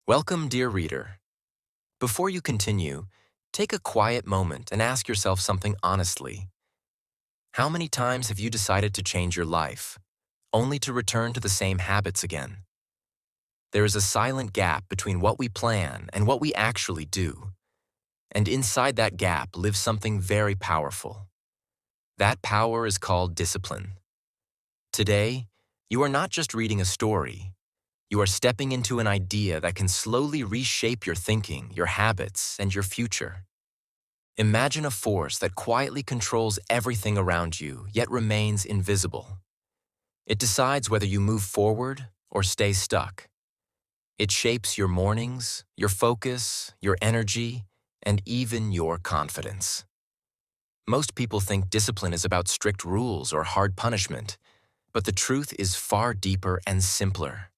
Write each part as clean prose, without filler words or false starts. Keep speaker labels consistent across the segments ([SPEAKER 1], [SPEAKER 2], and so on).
[SPEAKER 1] Welcome, dear reader. Before you continue, take a quiet moment and ask yourself something honestly. How many times have you decided to change your life, only to return to the same habits again? There is a silent gap between what we plan and what we actually do, and inside that gap lives something very powerful. That power is called discipline. Today, you are not just reading a story. You are stepping into an idea that can slowly reshape your thinking, your habits, and your future. Imagine a force that quietly controls everything around you, yet remains invisible. It decides whether you move forward or stay stuck. It shapes your mornings, your focus, your energy, and even your confidence. Most people think discipline is about strict rules or hard punishment, but the truth is far deeper and simpler.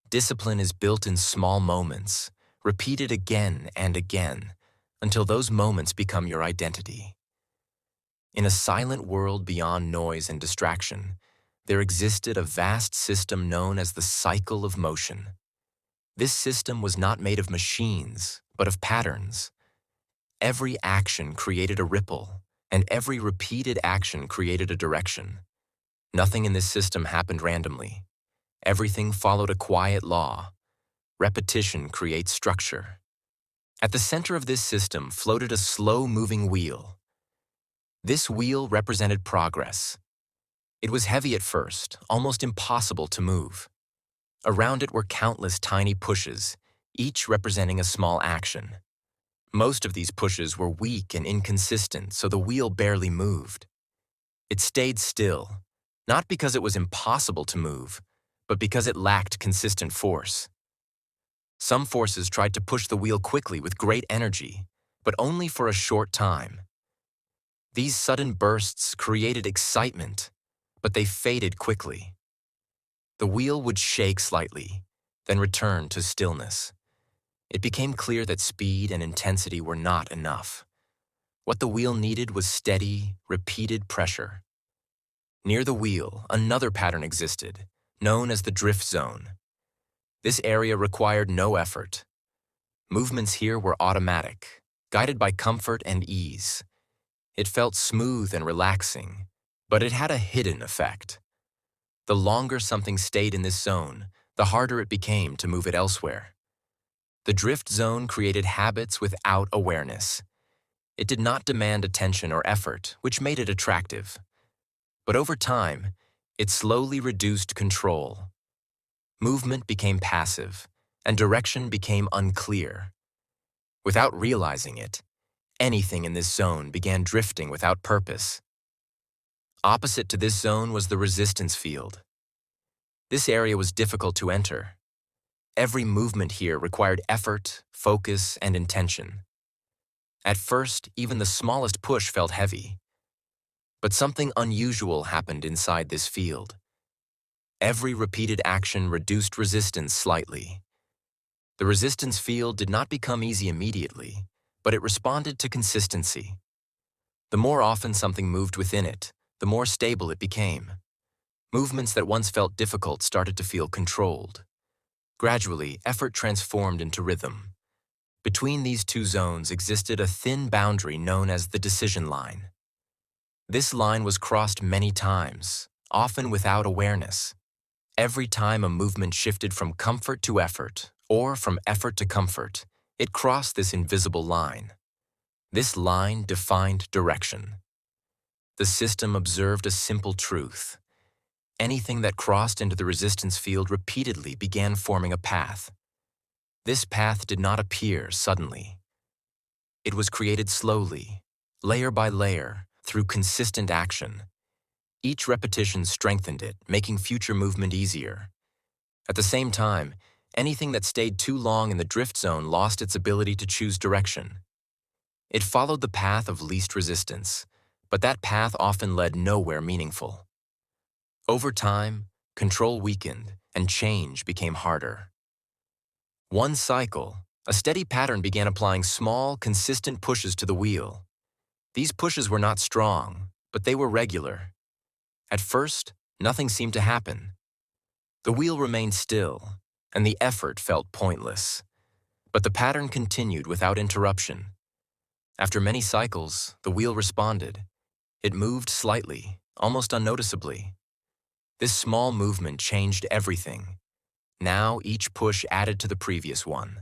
[SPEAKER 1] Discipline is built in small moments, repeated again and again, until those moments become your identity. In a silent world beyond noise and distraction, there existed a vast system known as the cycle of motion. This system was not made of machines, but of patterns. Every action created a ripple, and every repeated action created a direction. Nothing in this system happened randomly. Everything followed a quiet law. Repetition creates structure. At the center of this system floated a slow-moving wheel. This wheel represented progress. It was heavy at first, almost impossible to move. Around it were countless tiny pushes, each representing a small action. Most of these pushes were weak and inconsistent, so the wheel barely moved. It stayed still, not because it was impossible to move, but because it lacked consistent force. Some forces tried to push the wheel quickly with great energy, but only for a short time. These sudden bursts created excitement, but they faded quickly. The wheel would shake slightly, then return to stillness. It became clear that speed and intensity were not enough. What the wheel needed was steady, repeated pressure. Near the wheel, another pattern existed, known as the drift zone. This area required no effort. Movements here were automatic, guided by comfort and ease. It felt smooth and relaxing, but it had a hidden effect. The longer something stayed in this zone, the harder it became to move it elsewhere. The drift zone created habits without awareness. It did not demand attention or effort, which made it attractive. But over time, it slowly reduced control. Movement became passive, and direction became unclear. Without realizing it, anything in this zone began drifting without purpose. Opposite to this zone was the resistance field. This area was difficult to enter. Every movement here required effort, focus, and intention. At first, even the smallest push felt heavy. But something unusual happened inside this field. Every repeated action reduced resistance slightly. The resistance field did not become easy immediately, but it responded to consistency. The more often something moved within it, the more stable it became. Movements that once felt difficult started to feel controlled. Gradually, effort transformed into rhythm. Between these two zones existed a thin boundary known as the decision line. This line was crossed many times, often without awareness. Every time a movement shifted from comfort to effort, or from effort to comfort, it crossed this invisible line. This line defined direction. The system observed a simple truth. Anything that crossed into the resistance field repeatedly began forming a path. This path did not appear suddenly. It was created slowly, layer by layer, through consistent action. Each repetition strengthened it, making future movement easier. At the same time, anything that stayed too long in the drift zone lost its ability to choose direction. It followed the path of least resistance, but that path often led nowhere meaningful. Over time, control weakened and change became harder. One cycle, a steady pattern began applying small, consistent pushes to the wheel. These pushes were not strong, but they were regular. At first, nothing seemed to happen. The wheel remained still, and the effort felt pointless. But the pattern continued without interruption. After many cycles, the wheel responded. It moved slightly, almost unnoticeably. This small movement changed everything. Now each push added to the previous one.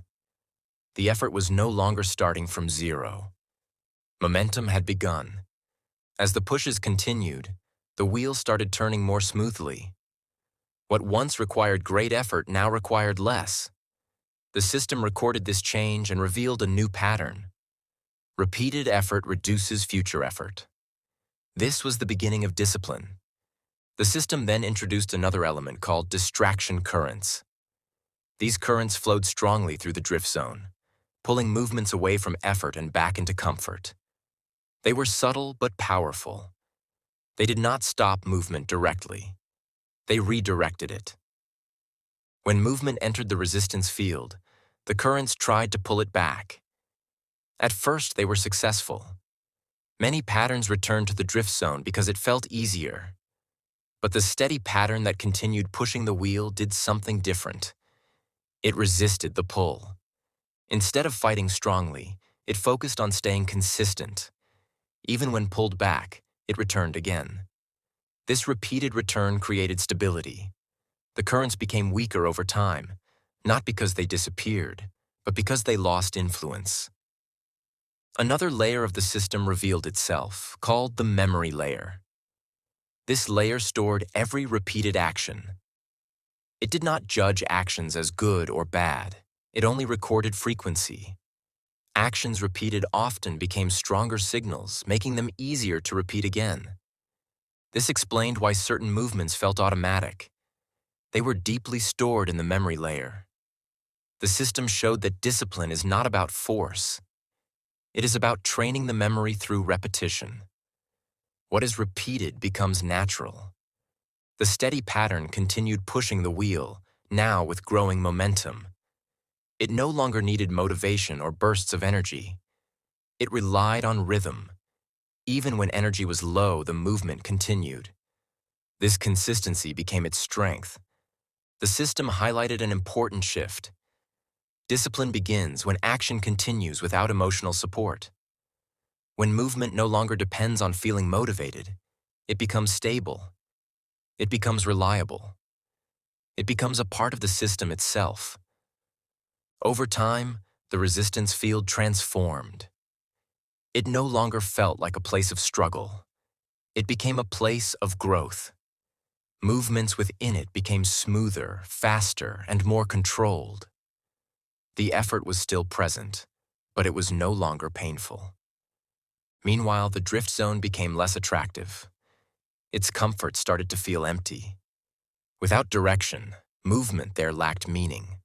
[SPEAKER 1] The effort was no longer starting from zero. Momentum had begun. As the pushes continued, the wheel started turning more smoothly. What once required great effort now required less. The system recorded this change and revealed a new pattern. Repeated effort reduces future effort. This was the beginning of discipline. The system then introduced another element called distraction currents. These currents flowed strongly through the drift zone, pulling movements away from effort and back into comfort. They were subtle but powerful. They did not stop movement directly. They redirected it. When movement entered the resistance field, the currents tried to pull it back. At first, they were successful. Many patterns returned to the drift zone because it felt easier. But the steady pattern that continued pushing the wheel did something different. It resisted the pull. Instead of fighting strongly, it focused on staying consistent. Even when pulled back, it returned again. This repeated return created stability. The currents became weaker over time, not because they disappeared, but because they lost influence. Another layer of the system revealed itself, called the memory layer. This layer stored every repeated action. It did not judge actions as good or bad. It only recorded frequency. Actions repeated often became stronger signals, making them easier to repeat again. This explained why certain movements felt automatic. They were deeply stored in the memory layer. The system showed that discipline is not about force. It is about training the memory through repetition. What is repeated becomes natural. The steady pattern continued pushing the wheel, now with growing momentum. It no longer needed motivation or bursts of energy. It relied on rhythm. Even when energy was low, the movement continued. This consistency became its strength. The system highlighted an important shift. Discipline begins when action continues without emotional support. When movement no longer depends on feeling motivated, it becomes stable. It becomes reliable. It becomes a part of the system itself. Over time, the resistance field transformed. It no longer felt like a place of struggle. It became a place of growth. Movements within it became smoother, faster, and more controlled. The effort was still present, but it was no longer painful. Meanwhile, the drift zone became less attractive. Its comfort started to feel empty. Without direction, movement there lacked meaning.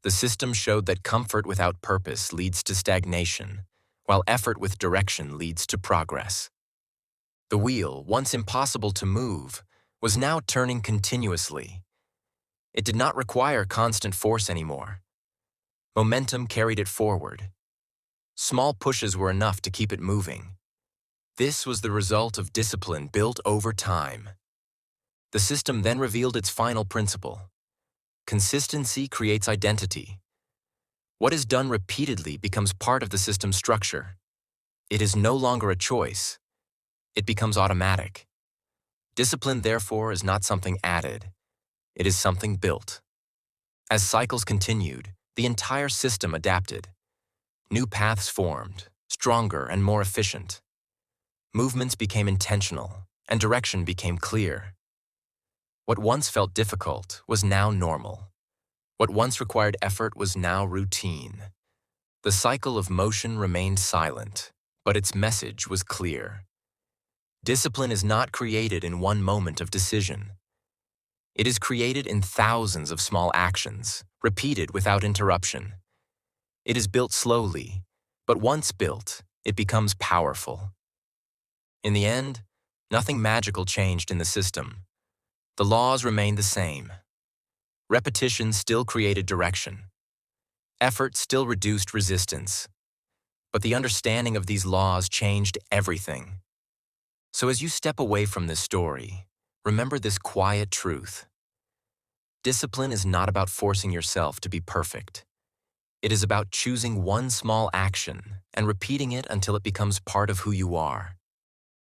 [SPEAKER 1] The system showed that comfort without purpose leads to stagnation, while effort with direction leads to progress. The wheel, once impossible to move, was now turning continuously. It did not require constant force anymore. Momentum carried it forward. Small pushes were enough to keep it moving. This was the result of discipline built over time. The system then revealed its final principle. Consistency creates identity. What is done repeatedly becomes part of the system's structure. It is no longer a choice. It becomes automatic. Discipline, therefore, is not something added. It is something built. As cycles continued, the entire system adapted. New paths formed, stronger and more efficient. Movements became intentional, and direction became clear. What once felt difficult was now normal. What once required effort was now routine. The cycle of motion remained silent, but its message was clear. Discipline is not created in one moment of decision. It is created in thousands of small actions, repeated without interruption. It is built slowly, but once built, it becomes powerful. In the end, nothing magical changed in the system. The laws remained the same. Repetition still created direction. Effort still reduced resistance. But the understanding of these laws changed everything. So as you step away from this story, remember this quiet truth. Discipline is not about forcing yourself to be perfect. It is about choosing one small action and repeating it until it becomes part of who you are.